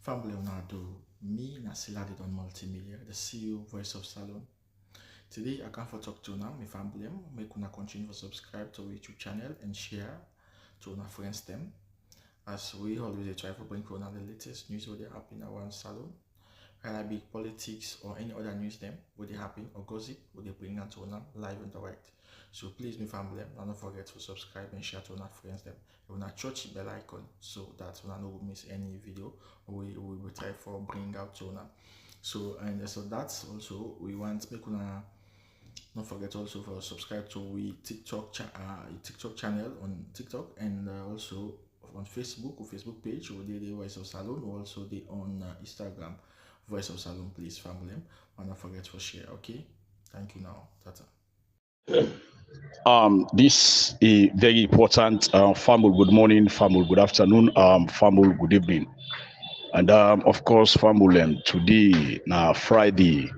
Family Leonardo, me Nasiladi on Multimedia, the CEO Voice of Salon. Today I come for talk to now, my family, make una continue to subscribe to our YouTube channel and share to our friends them. As we always try to bring for the latest news what they happen around Salon, whether it be politics or any other news them, what they happen or gossip, what they bring out to live and direct. So please, my family, don't forget to subscribe and share to our friends them. You wanna touch the bell icon so that you don't miss any video we will try for bring out to now. So that's also we want make una don't forget also for subscribe to we TikTok channel on TikTok and also on Facebook or Facebook page or the Voice of Salon or also the on Instagram Voice of Salon. Please family, and don't forget to share. Okay, thank you now. Tata. This is very important. Family, good morning. Family, good afternoon. Family, good evening. And of course, family, today now Friday,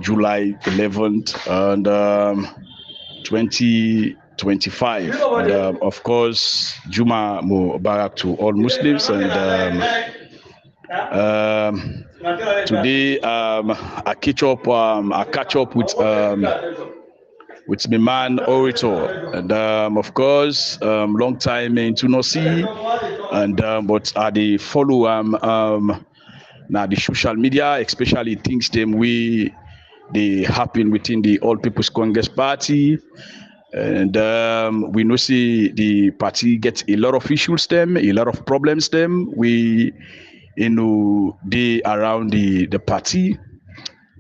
July 11th and 2025. And of course, Juma Mubarak to all Muslims. And today I catch up. I catch up with my man orator, and of course, long time into no see, and but I dey follow now the social media, especially things them we they happen within the All People's Congress Party, and we know see the party gets a lot of issues them, a lot of problems them. We they around the party.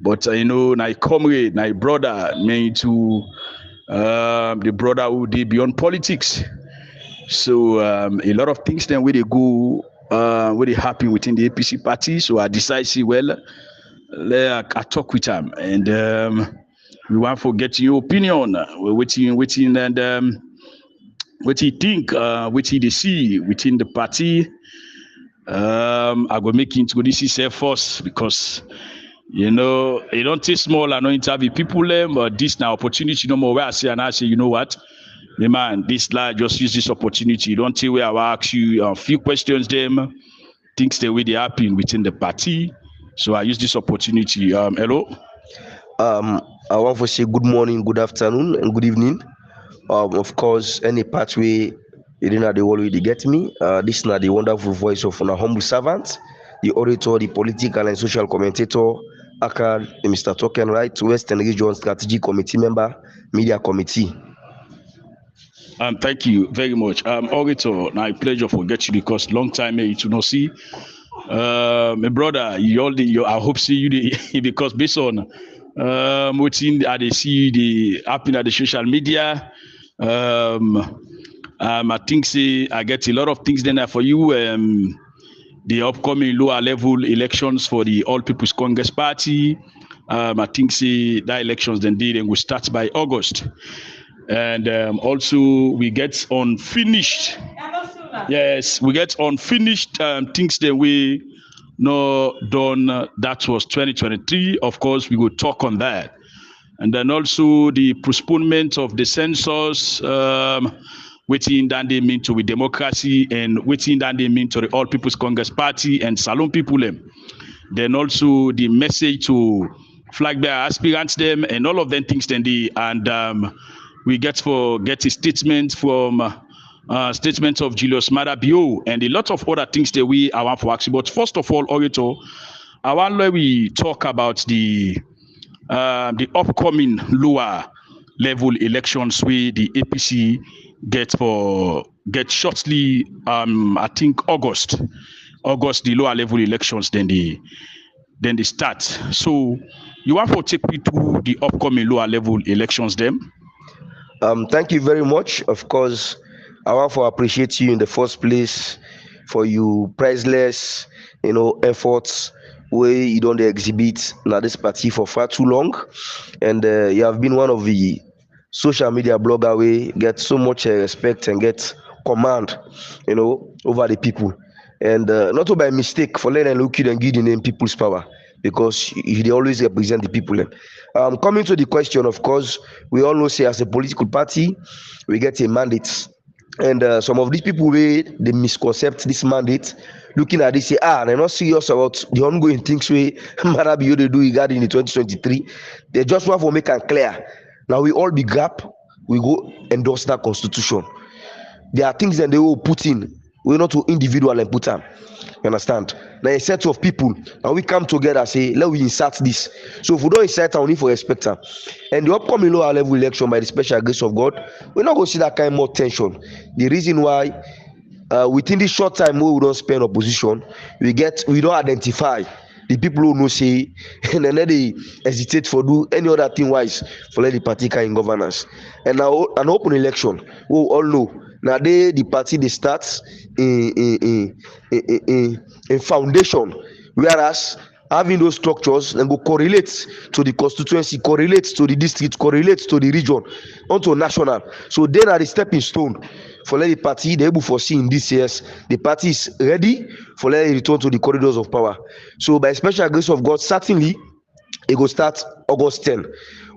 But my comrade, my brother, me to the brother who did beyond politics. So a lot of things then where they go, where they happen within the APC party. So I decide, see, well, I talk with him, and we want to get your opinion. We're waiting, and what he think, what he they see within the party. I go make introduce himself first because. It don't take small and not interview people, but this now opportunity no more where I say and I say, you know what, the man, this lad just use this opportunity. You don't tell where I will ask you a few questions, them things the way they happen within the party. So I use this opportunity. Hello. I want to say good morning, good afternoon, and good evening. Of course, any pathway you didn't the way they get me. This is not the wonderful voice of a humble servant, the orator, the political and social commentator, aka Mr. Token Right, Western Region Strategy Committee member, Media Committee. Thank you very much. Orator, now a pleasure for get you because long time you to not see. My brother, I hope see you because based on what I see the happening at the social media. I think say I get a lot of things there for you. The upcoming lower level elections for the All People's Congress Party. I think say that elections then will start by August. And also we get unfinished. Yes, we get unfinished things that we no done. That was 2023. Of course, we will talk on that. And then also the postponement of the census, waiting that they mean to with democracy and waiting that they mean to the All People's Congress Party and Salon people them. Then also the message to flag bearer aspirants them and all of them things then we get a statement from statements of Julius Madabio and a lot of other things that I want for ask. But first of all, Orator, I want to we talk about the upcoming lower level elections where the APC get shortly. I think August the lower level elections then they start. So you want to take me to the upcoming lower level elections then? Thank you very much. Of course, I want to appreciate you in the first place for your priceless, efforts where you don't exhibit now this party for far too long, and you have been one of the social media blogger we get so much respect and get command, over the people, and not by mistake for letting look you and give the name people's power because they always represent the people. Coming to the question, of course, we all know say as a political party, we get a mandate And some of these people wey they misconcept this mandate, looking at this say they're not serious about the ongoing things wey Marabi they do regarding the 2023. They just want to make am clear. Now we all be gap, we go endorse that constitution. There are things that they will put in, we not to individual and put them. You understand? Now a set of people and we come together say let we insert this. So if we don't insert am, we need for respect am. And the upcoming lower level election by the special grace of God, we're not going to see that kind more tension. The reason why within this short time wey we don spend opposition, we don identify the people who know say and then they hesitate for do any other thing wise for let the party carry in governance. And now an open election we all know na the party dey start in foundation, whereas having those structures dem go correlate to the constituency, correlate to the district, correlate to the region unto national. So then na the stepping stone for let the party dey able foresee in this years the party is ready for let it return to the corridors of power. So by special grace of God, certainly it go start August 10,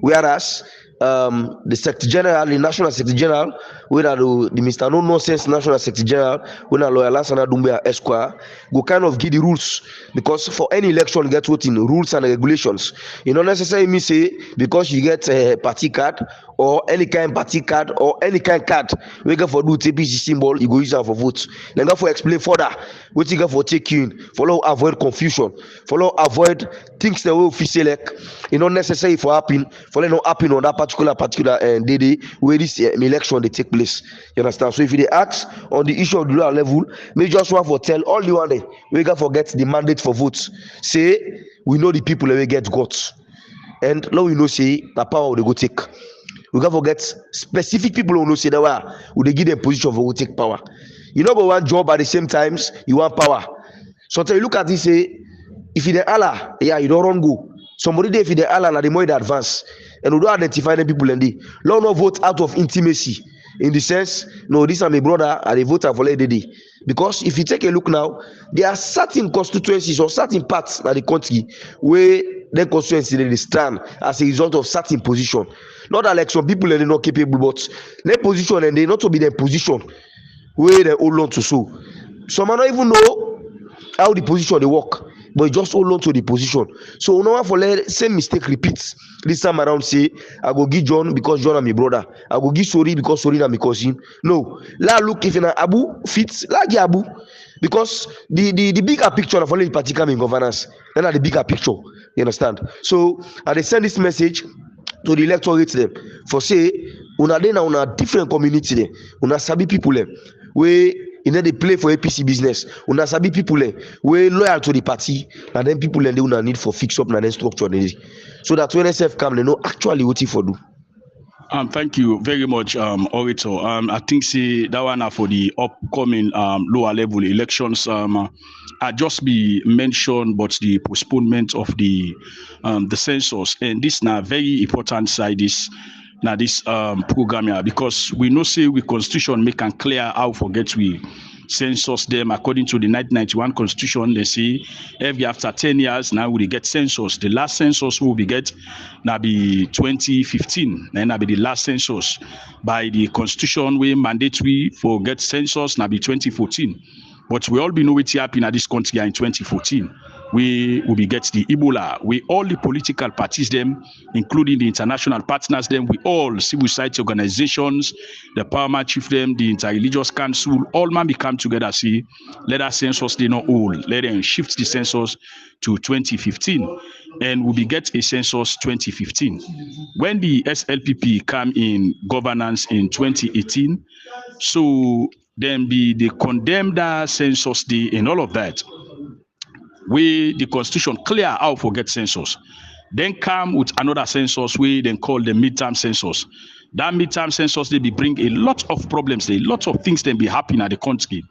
whereas the Secretary General, the National Secretary General, wey na the Mr. No Nonsense National Secretary General, wey na Lawyer Lansana Doumbia Esquire, go kind of give the rules, because for any election get voting rules and regulations. E no necessarily mean say because you get a party card or any kind party card or any kind card wey get for do APC symbol, you go use am for vote. Dem go for explain further wetin get for take you in, follow avoid confusion, follow avoid things that wey fit select. E no necessary for happen, for no happen on that particular day where this election dey take place. You understand? So if you dey ask on the issue of the lower level, make just want for tell all you want dey wey get forget the mandate for votes. Say we know the people wey get guts, and now we know say the power we dey go take. We can't forget specific people who know say that we dey give them position for who take power. You no go want job at the same times you want power. Sometimes you look at this say if you dey Allah, yeah, you don't run go. Somebody dey if you dey Allah na the more they advance, and we don't identify the people and they let no vote out of intimacy. In the sense, no, this is my brother, and they vote for LDD. Because if you take a look now, there are certain constituencies or certain parts of the country where their constituency they stand as a result of certain position. Not that like some people are not capable, but their position and they not to be their position where they hold on to. So some are not even know how the position they work, but just hold on to the position. So no one for let same mistake repeats this time around. Say I go give John because John is my brother, I go give Sori because Sori is my cousin. No, la look if Abu fits la give Abu, because the bigger picture of only the party come in governance, then the bigger picture, you understand? So they send this message to the electorate them for say una dey na una different community there, una sabi people there wey they play for APC business, una sabi people wey loyal to the party, and then people they una need for fix up na then structure so that when SF come they know actually what for do. Thank you very much, Orator. I think say that one for the upcoming lower level elections. I just be mentioned, but the postponement of the census, and this now very important side is now this program here, because we know say we constitution make and clear how forget we census them according to the 1991 constitution. They say every after 10 years now we get census. The last census will be get now be 2015, then now be the last census by the constitution we mandatory for get census now be 2014. But we all be know what happened at this country in 2014. We will be get the Ebola. We all the political parties them, including the international partners them, we all civil society organizations, the paramount chief them, the interreligious council, all man be come together. See, let us census they not all. Let them shift the census to 2015, and we'll be get a census 2015. When the SLPP come in governance in 2018, so then they condemn that census day and all of that. We the constitution clear how forget census, then come with another census we then call the midterm census. That midterm census they be bring a lot of problems, a lot of things then be happening at the country.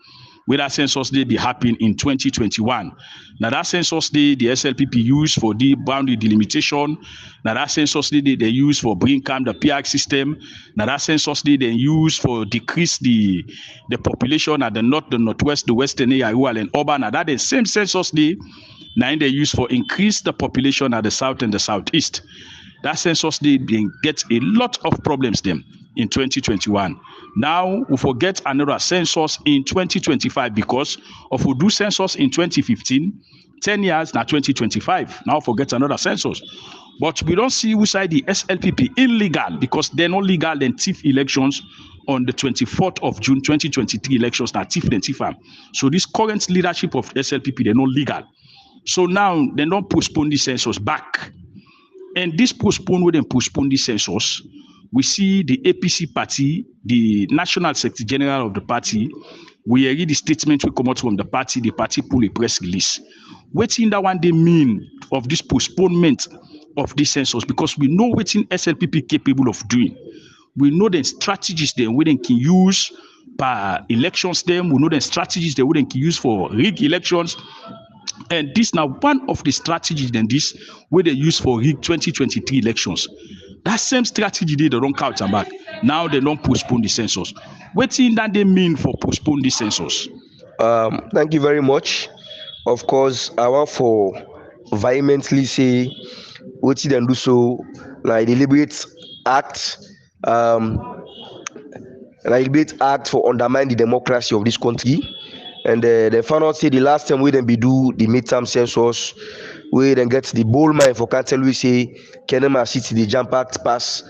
With that census they be happening in 2021. Now that census day the SLPP use for the boundary delimitation. Now that census day they use for bring calm the PX system. Now that census day they use for decrease the population at the north, the northwest, the western area, rural and urban. Now that the same census day now they use for increase the population at the south and the southeast. That census day get a lot of problems them. in 2021. Now we forget another census in 2025 because of we do census in 2015, 10 years now 2025. Now forget another census. But we don't see who side the SLPP illegal because they're not legal then thief elections on the 24th of June 2023 elections now thief and thief. So this current leadership of SLPP, they're not legal. So now they don't postpone the census back. And this postpone the census, we see the APC party, the National Secretary General of the party, we read the statement we come out from the party pull a press release. What in that one they mean of this postponement of this census? Because we know what in SLPP capable of doing. We know the strategies they wouldn't can use per elections them. We know the strategies they wouldn't can use for rig elections. And this now one of the strategies than this where they use for rig 2023 elections. That same strategy they don't count them back. Now they don't postpone the census. What in that they mean for postpone the census? Thank you very much. Of course, I want for vehemently say what you then do so like deliberate act, for undermine the democracy of this country. And they found out say the last time we then be do the midterm census, we then get the bold mind for Conteh we say Kenema City the jump act pass,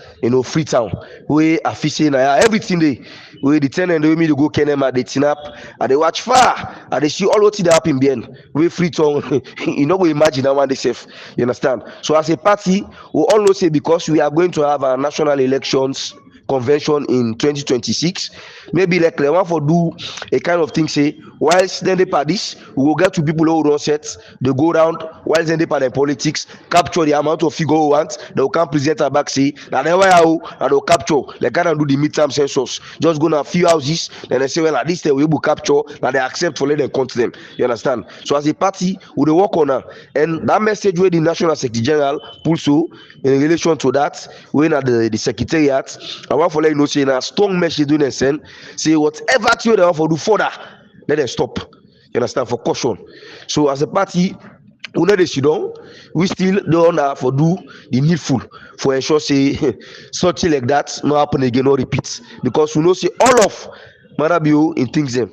Freetown. We are facing everything they we the tenant they me to go Kenema, they tin up and they watch far and they see all what they happen behind. We Freetown, we imagine that one they safe. You understand? So as a party, we all know say because we are going to have our national elections convention in 2026, maybe like they want for do a kind of thing say whilst then they parties we will get to people who don't set they go around whilst then they part in politics capture the amount of figure we want they will come present her back say that never how and they'll capture they can't do the midterm census just go to a few houses then they say well at least they will capture that they accept for let them come to them. You understand? So as a party we will work on her and that message where the National Secretary General pulls so in relation to that when at the secretariat I want for let you know say a strong message doing and send say whatever they want for do further let them stop. You understand? For caution. So as a party we know they sit down we still don't have for do the needful for ensure say something like that no happen again or repeat because we know say all of Marabio in things them.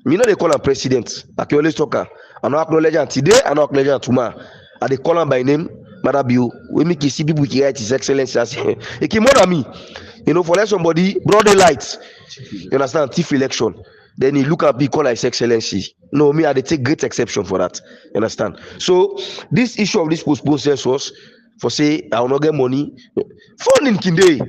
Me know they call him president like you always talk I know acknowledge him today I know acknowledge him tomorrow and they call him by name Marabio. We make you see people who write his excellency as he came more than me. For let somebody broad daylight, you understand, thief election. Then he look at me call his excellency. No, me I dey take great exception for that. You understand? So this issue of this postponed census for say I will not get money, fund in Kinde.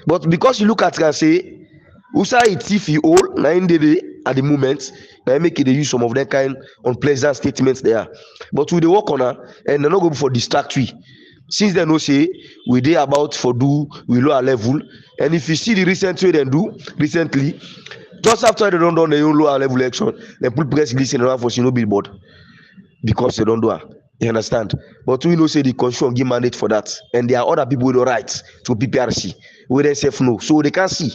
But because you look at it and say, Usa it thief you all 9 days at the moment, now make it use some of that kind unpleasant statements there. But we dey work on her and they're not going for distractory. Since they know say we dey about for do we lower level, and if you see the recent way they do recently, just after they don't do the lower level election, they put press release in around for no billboard because they don't do it. You understand? But we know say the constitution give mandate for that, and there are other people with the rights to PPRC where they say no, so they can see.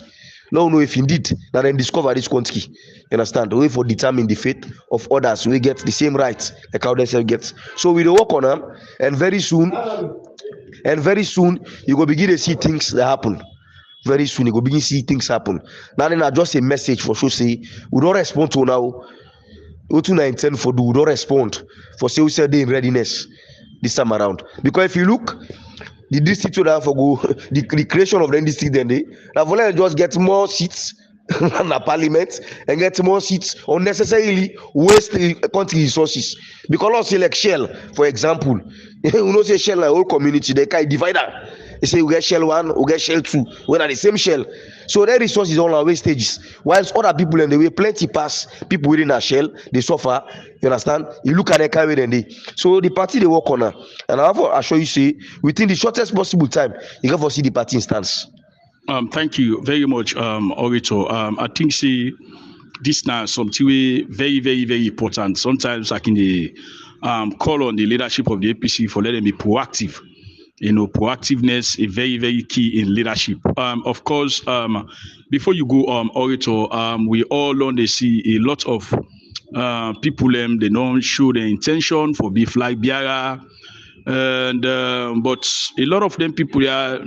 No know if indeed that then discover this country. You understand? The way for determine the fate of others, we get the same rights like how they self gets. So we will work on them, and very soon you go begin to see things that happen. Very soon you go begin to see things happen. Now then I just a message for sure say we don't respond to now. What to intend for do we don't respond for say we said they in readiness this time around. Because if you look the district that for go the creation of the district then they have just get more seats in the parliament and get more seats unnecessarily waste the country resources because let's say like Shell for example you know say Shell like whole community they can divide that. They say we get Shell 1 we get Shell 2 when are the same Shell so their resources on our wastages whilst other people in the way plenty pass people within a Shell they suffer. You understand? You look at the carry then they so the party they work on her and I assure you say within the shortest possible time you can foresee the party instance. Thank you very much, Orator. I think say this now something very, very, very important. Sometimes I can call on the leadership of the APC for letting them be proactive. Proactiveness is very, very key in leadership. Of course, before you go, Orator, we all learn they see a lot of people they don't show their intention for be flag bearer. And but a lot of them people are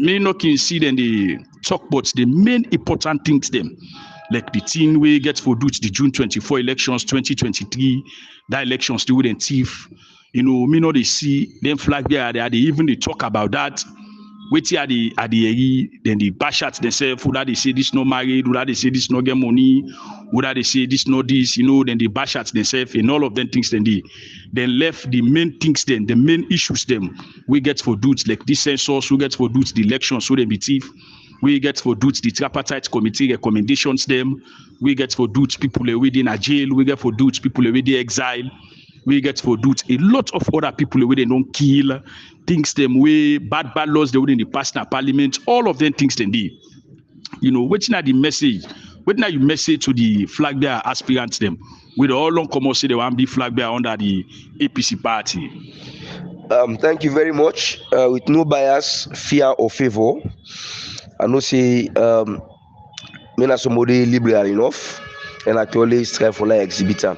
me no can see then they talk about the main important things them. Like the thing we get for do the June 24 elections, 2023, that election still with thief. Me know they see them flag there, they even they talk about that. Wait here at the then the bash at themselves, who that they say this no married, who that they say this no get money, who that they say this no this, then they bash at themselves and all of them things then then left the main things then, the main issues them we get for dudes like this census, we get for dudes the elections, so they be thief. We get for dudes the tripartite committee recommendations them. We get for dudes people within a jail. We get for dudes people within exile. We get for dudes a lot of other people where they don't kill. Things them way bad laws they within the past in parliament. All of them things them dey. Waiting at the message. Waiting at you message to the flag bearer aspirants them. With all long come say they want to be flag bearer under the APC party. Thank you very much. With no bias, fear or favor. I know say me na somebody liberal enough and I can always strive for like exhibitor.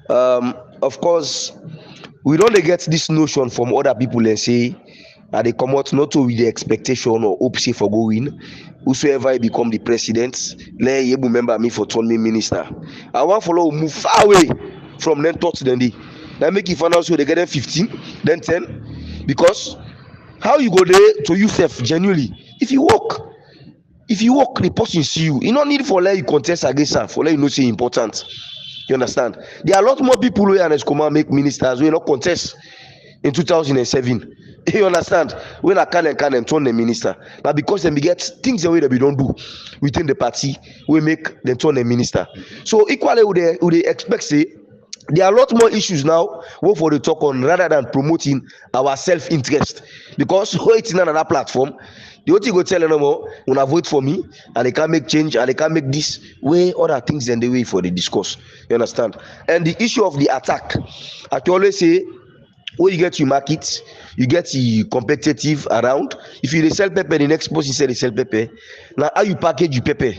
Of course, we don't get this notion from other people and say they come out not with the expectation or hope say for going. Whosoever become the president, let you remember me for turn me minister. I want follow move far away from them thoughts then they. Now make it find out so they get them 15, then 10. Because how you go there to yourself genuinely? If you walk, the person see you. You don't need for let you contest against her, for let you know say important. You understand? There are a lot more people who are come make ministers who not contest in 2007. You understand? When I can turn the minister. But because they get things the way that we don't do within the party, we make them turn the minister. So equally would they expect say there are a lot more issues now what for the talk on rather than promoting our self-interest. Because waiting on another platform, the only thing go tell them more when I vote for me and they can make change and they can make this way other things than the way for the discourse. You understand? And the issue of the attack, I can always say when you get your market, you get the competitive around. If you sell pepper, the next person say they sell pepper. Now how you package your pepper?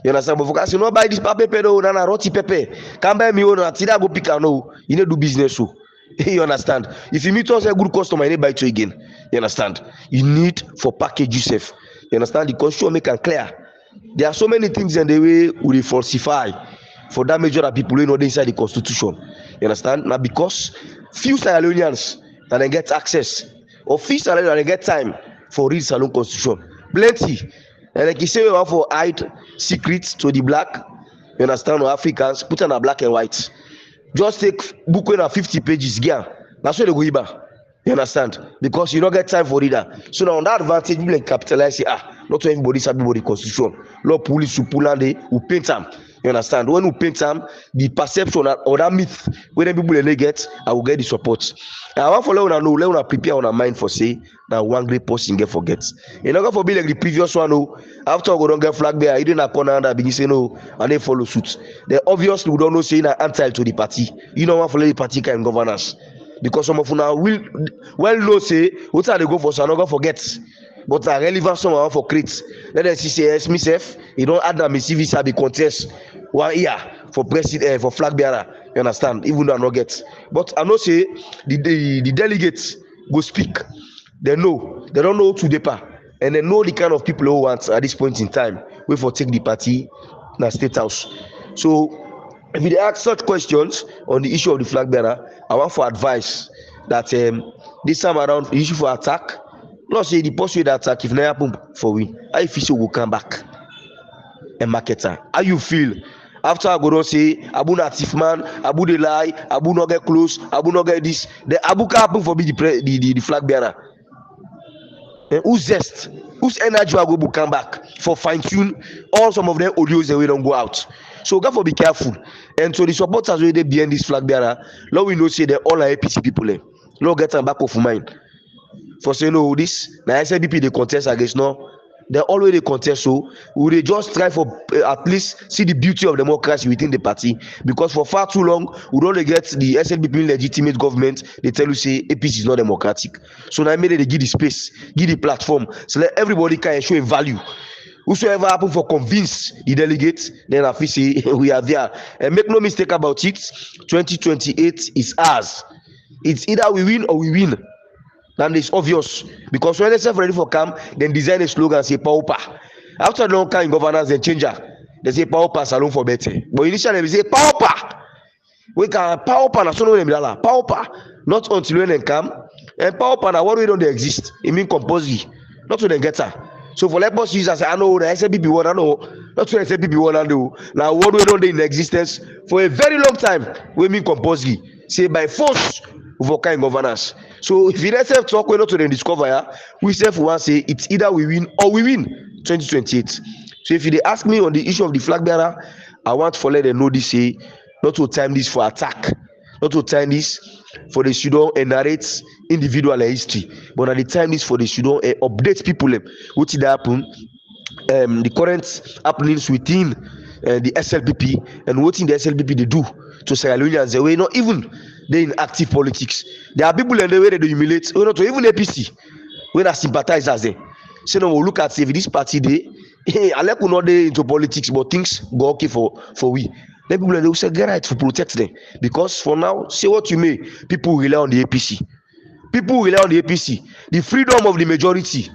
You understand? But for guys, you not buy this pepper no, na roti pepper. Can't buy me one. Until go pick no. You need to do business so. You understand? If you meet us a good customer, you need buy it again. You understand? You need for package yourself. You understand? The constitution make it clear. There are so many things in the way we falsify for damage other people who know inside the constitution. You understand? Now because few Sierra Leoneans that they get access, or few Sierra Leoneans that they get time for read Salon constitution. Plenty. And like you say, we want for hide secrets to the black, you understand, or Africans, put on a black and white. Just take book with 50 pages, yeah. That's where they go iba. You understand? Because you don't get time for reader. So now on that advantage, you can capitalize, say, not everybody sabi about the constitution. Law police who pull on who paint them. You understand? When we paint them, the perception or that myth, when people they get, I will get the support. And I want for let know, let prepare on our mind for say that one great person get forgets. You know, for be like the previous one, no. After we don't get flag there, you didn't corner that begin say no, and they follow suit. They obviously we don't know saying anti to the party. You know what for the party can governance. Because some of now will well know say what are they go for so I not forget. But a relevant someone for create. Let them see say yes, myself, you don't add that my CV shall be contest 1 year for president for flag bearer. You understand? Even though I not get. But I know say the delegates go speak. They know, they don't know to paper, and they know the kind of people who want at this point in time. Wait for take the party na state house. So if you ask such questions on the issue of the flag bearer, I want for advice that this time around the issue for attack, not say the possible attack if never happen for we. How you feel so will come back and marketer? How you feel after I go don't say Abu na thief man, Abu dey lie, Abu not get close, Abu not get this. The Abu can happen for be the flag bearer. Who's zest, whose energy will go come back for fine tune all some of them audios that we don't go out. So God for be careful. And so the supporters where they behind this flag bearer, Lord we know say they all are APC people. Lord get them back of mind. For say no this now SNDP they contest against no. They already contest, so we will just try for at least see the beauty of democracy within the party, because for far too long we don't get the SNDP legitimate government. They tell you say APC is not democratic. So now maybe they give the space, give the platform, so let everybody can show a value. Whosoever happen for convince the delegates, then I feel say we are there. And make no mistake about it, 2028 is ours. It's either we win or we win. And it's obvious because when they say ready for camp, then design a slogan say pauper. After the long time governance and changer, they say pauper salon for better. But initially they say pauper. We can pauper na so no name dala. Pauper not until when they come. And pauper na what we don't exist. It mean compulsory. Not when they get her. So for let us use as I know the SLPP one I know. Not when SLPP one I know. Now what we don't in existence for a very long time. We mean compulsory. Say by force for kind governance. So if you let self talk, we're not to then discover, yeah, we self want say it's either we win or we win 2028. So if they ask me on the issue of the flag bearer, I want for let them know this say not to time this for attack, not to time this for the student and narrate individual history, but at the time this for the student and update people what did happen, the current happenings within the SLPP and what in the SLPP they do to Sierra Leoneans. They were not even they in active politics. There are people in the way they humiliate, not to even APC when I sympathize as they. So now we look at say if this party they, I like not they into politics, but things go okay for we. Then people they will say get right to protect them because for now, say what you may, people rely on the APC. People rely on the APC. The freedom of the majority.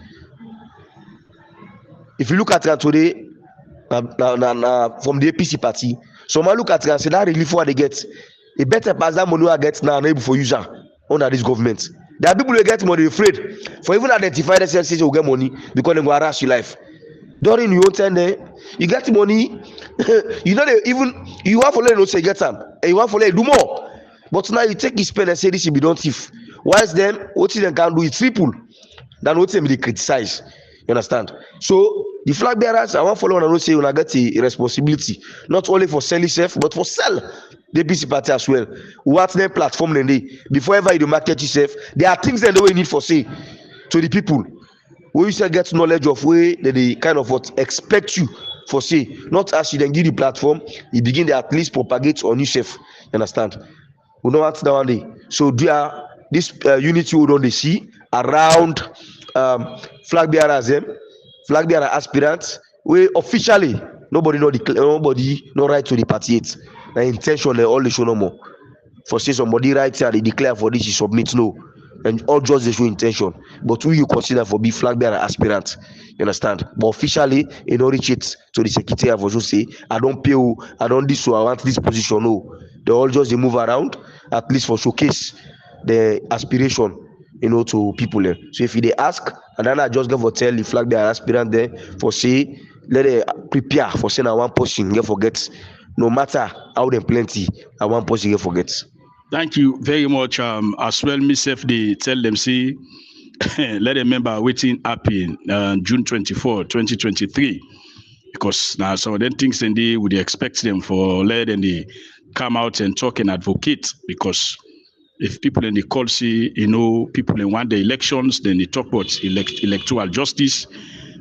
If you look at it today, from the APC party, some look at it and say that relief what they get, a better pass that money I get now able for user under this government. There are people who get money afraid for even identify themselves say will get money because they go harass your life. During your own time there, you get money, you know they even you want for let no say get them and you want for let do more. But now you take this pen and say this will be done thief. Whilst them what they can do is triple than what they criticize. You understand? So the flag bearers, I want follow and say when I get a responsibility, not only for sell itself, but for sell the BC party as well. What their platform then they before ever you market yourself, there are things that they need for say to the people. Where you still get knowledge of where they kind of what expect you for say, not as you then give the platform, you begin to at least propagate on yourself. You understand? We know what's that one day. So this unity we don't see around flag bearers, flag bearer aspirants, we officially nobody no right to the party yet. The intention they all show no more. For say somebody right here they declare for this you submit no, and all just they show intention. But who you consider for be flag bearer aspirant, you understand? But officially, you know, reach it to the secretary for just say I don't pay you, I don't this so I want this position. No, they all just they move around at least for showcase the aspiration, you know, to people there. So if they ask, and then I just go for tell the flag bearer aspirant there for say let they prepare for saying I one person get forget. No matter how them plenty, I one person get forget. Thank you very much. As well, myself, they tell them, see, let them remember waiting happen June 24, 2023. Because now some of them things and they would expect them for let them they come out and talk and advocate. Because if people in the call see, you know, people in want the elections, then they talk about electoral justice,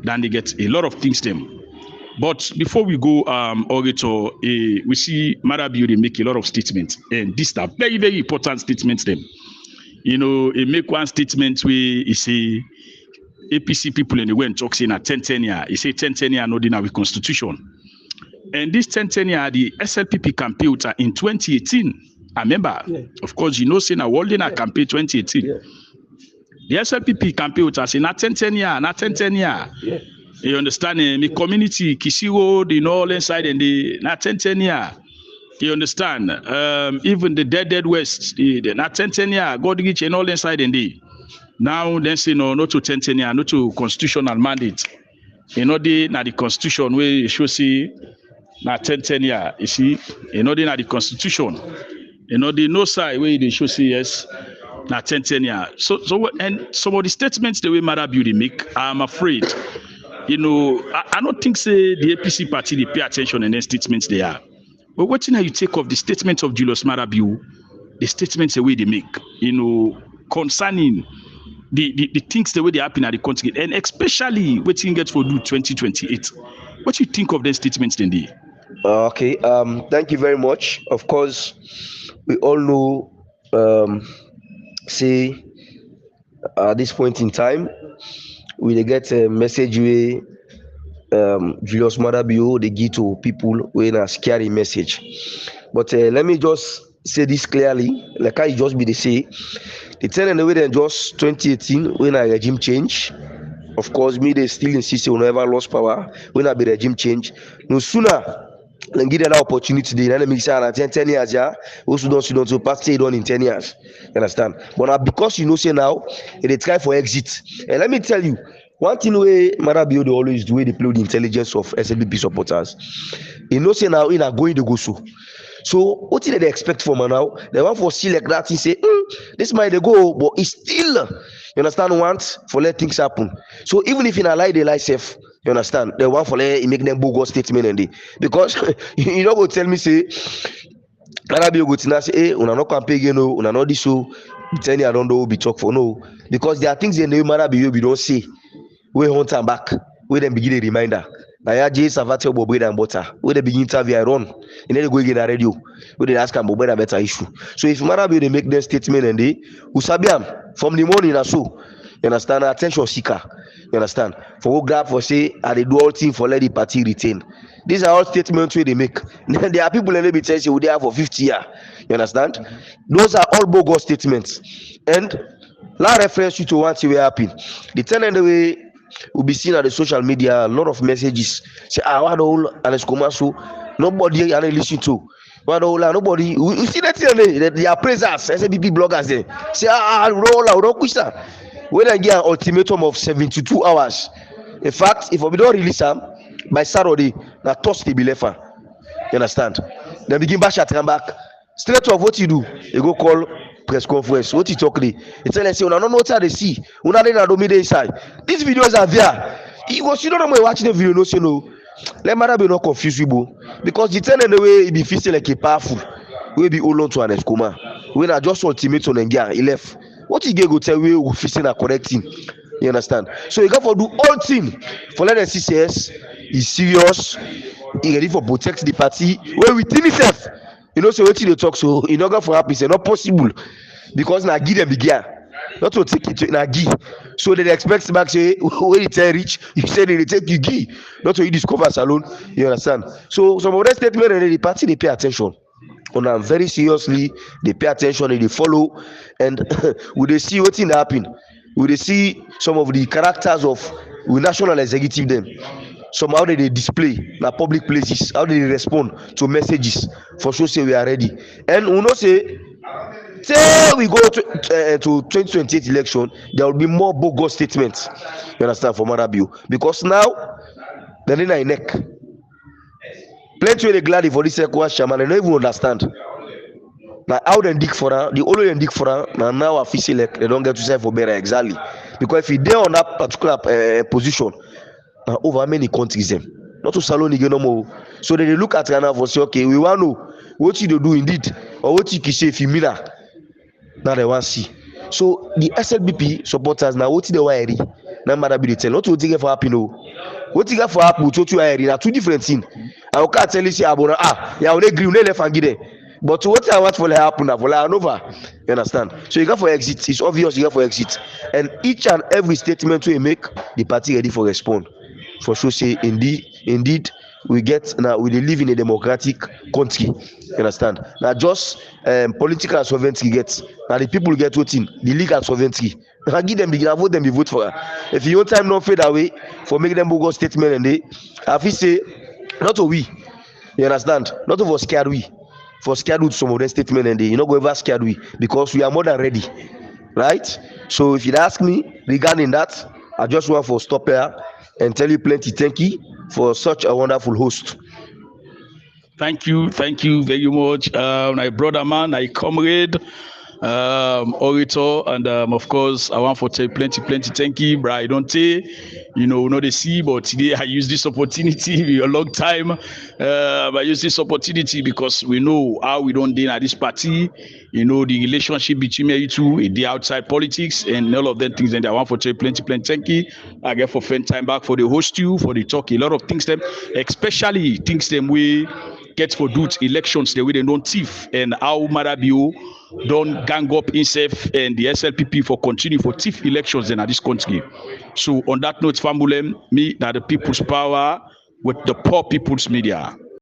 then they get a lot of things them. But before we go, Orator, we see Marabiu, they make a lot of statements. And these are very, very important statements them. You know, he make one statement where he say, APC people in the way and talk saying at 10 year. He say 10 year no dinner with constitution. And this 10 year, the SLPP campaign in 2018. I remember, of course, you know, saying a world in a campaign 2018. Yeah. The SLPP campaign was saying not 10 year, not 10 year. Yeah. You understand? The community, Kisiwo, the northern side, and the not 10 year. You understand? Even the dead west, the not 10 year, God reach and all inside and the. Now then say no, not to 10 year, not to constitutional mandate. You know, the constitution where you should see not 10 year. You see, you know, the constitution. You know, the no side where they should see yes, not 10 year. So and some of the statements the way Marabiu they make, I'm afraid. You know, I don't think say the APC party they pay attention in their statements they are. But what you take of the statement of Julius Marabiu, the statements the way they make, you know, concerning the things the way they happen at the continent, and especially what you get for do 2028. What do you think of their statements then they? Okay, thank you very much. Of course, we all know, say at this point in time, we get a message where Julius Marabiu they give to people with a scary message. But let me just say this clearly, like I just be the say. The tell in the way then just 2018 when a regime change. Of course, me they still insist we never lost power. When I be regime change, no sooner than give them that opportunity. They let me say, 10 years, yeah. Also don't so past stay done in 10 years. You understand? But now because you know say now, they try for exit. And let me tell you, one thing way Marabio they always do, they play with the intelligence of SLBP supporters. You know say now in are going to go so what did they expect from her now? They want for see like that and say, this might they go, but it's still, you understand, want for let things happen. So even if in a lie they lie safe, you understand, they want for let make them bogus statement and they because you know go tell me say Arabia go to say, hey, una no campaign again, no, una no this so tell you I don't know be talk for no. Because there are things in the Arabia we don't say. We hunt am back wey dem begin dey reminder na ya jay savate obo bread and butter wey dem begin interview I run e no dey go again na radio wey dey ask am about bread better issue. So if Marabi dey make dem statement and dey we sabi am from the morning na so you understand, attention seeker, you understand, for who grab for say I dey do all thing for let the party retain. These are all statements wey dey make. There are people wey be tell say we dey have for 50 years, you understand. Those are all bogus statements. And la reference you to one thing wey happen, the ten end way will be seen at the social media, a lot of messages say what the whole and so nobody and listen to what the whole nobody we see that thing they are praisers SBP bloggers there say roll out don't push that when I get an ultimatum of 72 hours. In fact, if we don't release them by Saturday, na Thursday be left. You understand? Then begin bash at come back. Straight off, what you do? You go call press conference. What you talk there? You tell them say, "Una no know what they see. Una dey na do me dey inside." These videos are there. You go see don't know when you watch the video, no say no. Let matter be not confused you, because the ten the way it be feel like a powerful. We be hold on to an escoma. When I just ultimatum and get he left. What you get go tell we will fix a correcting. You understand? So you got to do all thing for let us see yes, he's serious, he ready for protect the party. When within itself, you know, so what they talk so in order for happen, it's not possible because now give them the gear, not to take it to now give. So they expect back say when it's rich, you say they take you give, not to you discover salon. You understand? So some of that statement and the party they pay attention. On them very seriously, they pay attention and they follow, and we they see what thing happen. We they see some of the characters of we national executive them. Somehow they display na public places, how they respond to messages for sure say we are ready. And we know say we go to 2028 election, there will be more bogus statements. You understand, for Marabio, because now they're in a neck. Plenty of the glad for this ECOWAS chairman, I don't even understand. Now how they dig for her, the only dig for her, now I feel like they don't get to say for better exactly. Because if you dey on that particular position, now over many countries them, not to Salon again no more. So they look at Ghana for say, okay, we want to know what you do indeed, or what you can say if you mean that. Now they want to see. So the SLBP supporters now what they want to now matter be the tell. Not to take it for happy no. What you got for happy, what you are na two different things. I can't tell you say abona yeah we agree we left and give them. But what I want for happen na for over. You understand? So you got for exit. It's obvious you got for exit. And each and every statement we make, the party ready for respond. For sure say indeed we get now we live in a democratic country. You understand? Now just political sovereignty gets. Now the people get voting, the legal sovereignty. I give them the vote, them be vote for her. If your time not fade away for making them bogus statement and they have to say not to we. You understand? Not to for scared we. For scared with some of the statement and they you know go ever scared we because we are more than ready. Right? So if you ask me regarding that, I just want for stop here and tell you plenty thank you for such a wonderful host. Thank you very much, my brother man, my comrade, orator, and of course I want to tell plenty thank you, bro. Bonthe. You know, not the see, but today I use this opportunity a long time. I use this opportunity because we know how we don't deal at this party. You know, the relationship between you two, the outside politics, and all of them things. And I want to tell plenty thank you. I get for spend time back for the host you, for the talk, a lot of things them, especially things them we get for do elections the way they don't thief and how Marabio don't gang up himself and the SLPP for continue for thief elections in this country. So on that note, family, me that the people's power with the poor people's media.